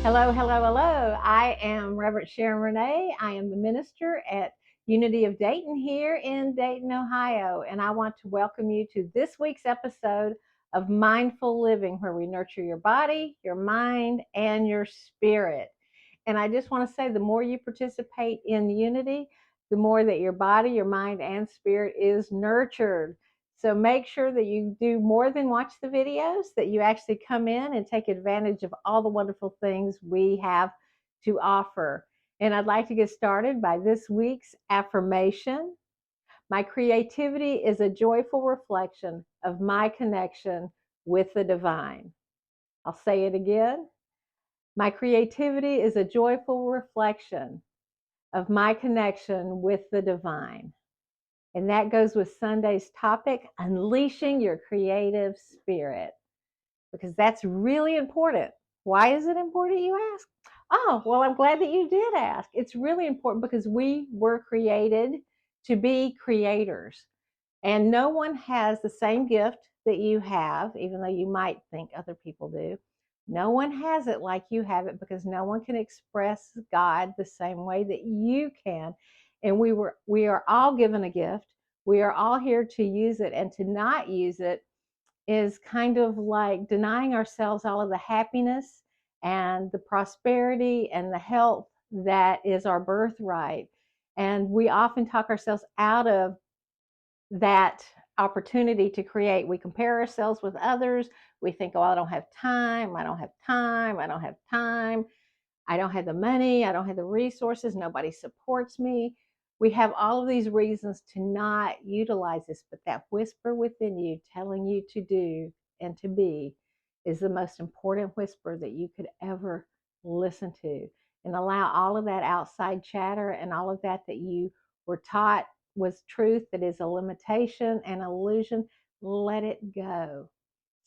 Hello, hello, hello. I am Reverend Sharon Renee. I am the minister at Unity of Dayton here in Dayton, Ohio. And I want to welcome you to this week's episode of Mindful Living, where we nurture your body, your mind, and your spirit. And I just want to say the more you participate in unity, the more that your body, your mind, and spirit is nurtured. So make sure that you do more than watch the videos, that you actually come in and take advantage of all the wonderful things we have to offer. And I'd like to get started by this week's affirmation. My creativity is a joyful reflection of my connection with the divine. I'll say it again. My creativity is a joyful reflection of my connection with the divine. And that goes with Sunday's topic, unleashing your creative spirit, because that's really important. Why is it important, you ask? Oh, well, I'm glad that you did ask. It's really important because we were created to be creators. And no one has the same gift that you have, even though you might think other people do. No one has it like you have it because no one can express God the same way that you can. And we are all given a gift. We are all here to use it, and to not use it is kind of like denying ourselves all of the happiness and the prosperity and the health that is our birthright. And we often talk ourselves out of that opportunity to create. We compare ourselves with others. We think, oh, I don't have time. I don't have time. I don't have time. I don't have the money. I don't have the resources. Nobody supports me. We have all of these reasons to not utilize this, but that whisper within you telling you to do and to be is the most important whisper that you could ever listen to. And allow all of that outside chatter and all of that you were taught was truth that is a limitation and illusion, let it go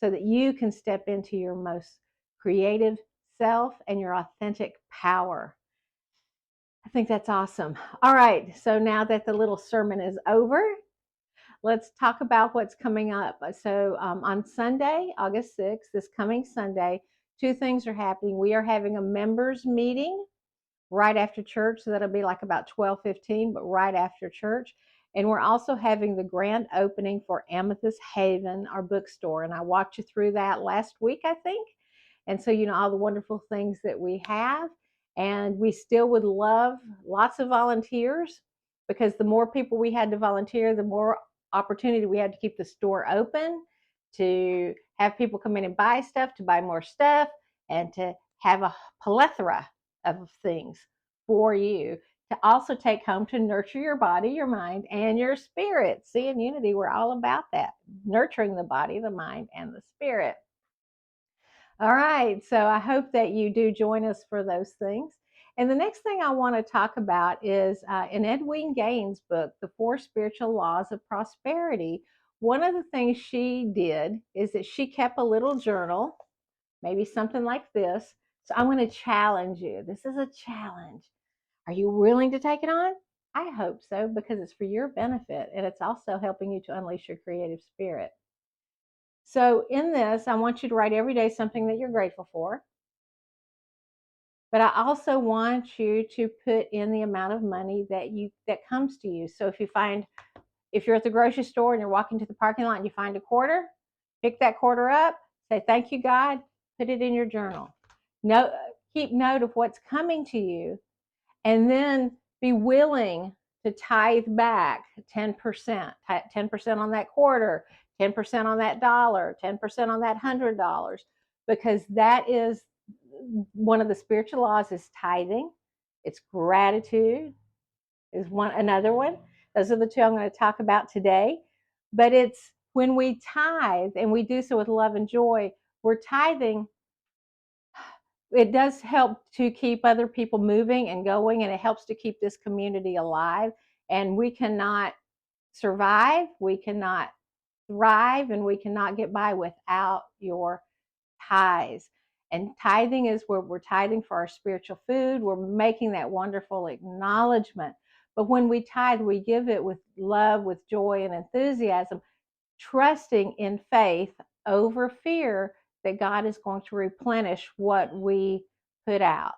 so that you can step into your most creative self and your authentic power. I think that's awesome. All right, so now that the little sermon is over, let's talk about what's coming up. So on Sunday, August 6th, this coming Sunday, two things are happening. We are having a members meeting right after church. So that'll be like about 12:15, but right after church. And we're also having the grand opening for Amethyst Haven, our bookstore. And I walked you through that last week, I think. And so, all the wonderful things that we have. And we still would love lots of volunteers, because the more people we had to volunteer, the more opportunity we had to keep the store open, to have people come in and buy stuff, to buy more stuff, and to have a plethora of things for you to also take home to nurture your body, your mind, and your spirit. See, in Unity, we're all about that, nurturing the body, the mind, and the spirit. All right, so I hope that you do join us for those things. And the next thing I want to talk about is in Edwene Gaines' book, The Four Spiritual Laws of Prosperity. One of the things she did is that she kept a little journal, maybe something like this. So I'm going to challenge you. This is a challenge. Are you willing to take it on? I hope so, because it's for your benefit and it's also helping you to unleash your creative spirit. So in this, I want you to write every day something that you're grateful for. But I also want you to put in the amount of money that comes to you. So if you're at the grocery store and you're walking to the parking lot and you find a quarter, pick that quarter up, say thank you, God, put it in your journal. Keep note of what's coming to you, and then be willing to tithe back 10%, 10% on that quarter, 10% on that dollar, 10% on that $100, because that is one of the spiritual laws is tithing. It's gratitude is another one. Those are the two I'm going to talk about today. But it's when we tithe and we do so with love and joy, we're tithing. It does help to keep other people moving and going, and it helps to keep this community alive. And we cannot survive, we cannot thrive, and we cannot get by without your tithes. And tithing is where we're tithing for our spiritual food. We're making that wonderful acknowledgement. But when we tithe, we give it with love, with joy and enthusiasm, trusting in faith over fear that God is going to replenish what we put out.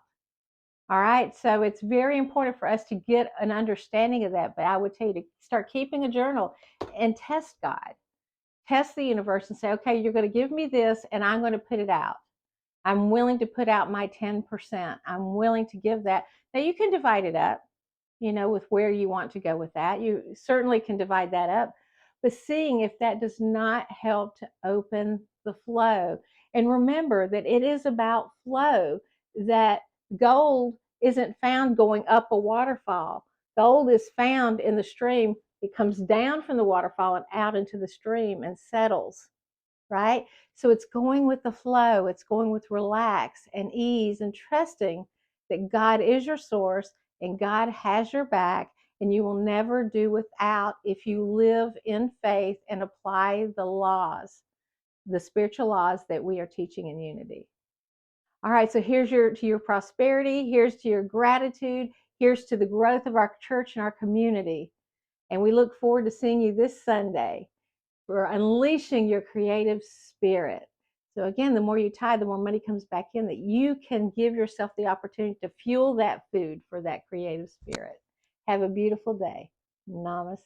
All right, so it's very important for us to get an understanding of that. But I would tell you to start keeping a journal and test God, test the universe, and say, okay, you're going to give me this, and I'm going to put it out. I'm willing to put out my 10%. I'm willing to give that. Now you can divide it up, with where you want to go with that. You certainly can divide that up, but seeing if that does not help to open the flow. And remember that it is about flow, that gold isn't found going up a waterfall. Gold is found in the stream. It comes down from the waterfall and out into the stream and settles, right? So it's going with the flow. It's going with relax and ease and trusting that God is your source and God has your back, and you will never do without if you live in faith and apply the laws, the spiritual laws that we are teaching in Unity. All right, so here's to your prosperity, here's to your gratitude, here's to the growth of our church and our community. And we look forward to seeing you this Sunday for unleashing your creative spirit. So again, the more you tithe, the more money comes back in, that you can give yourself the opportunity to fuel that food for that creative spirit. Have a beautiful day. Namaste.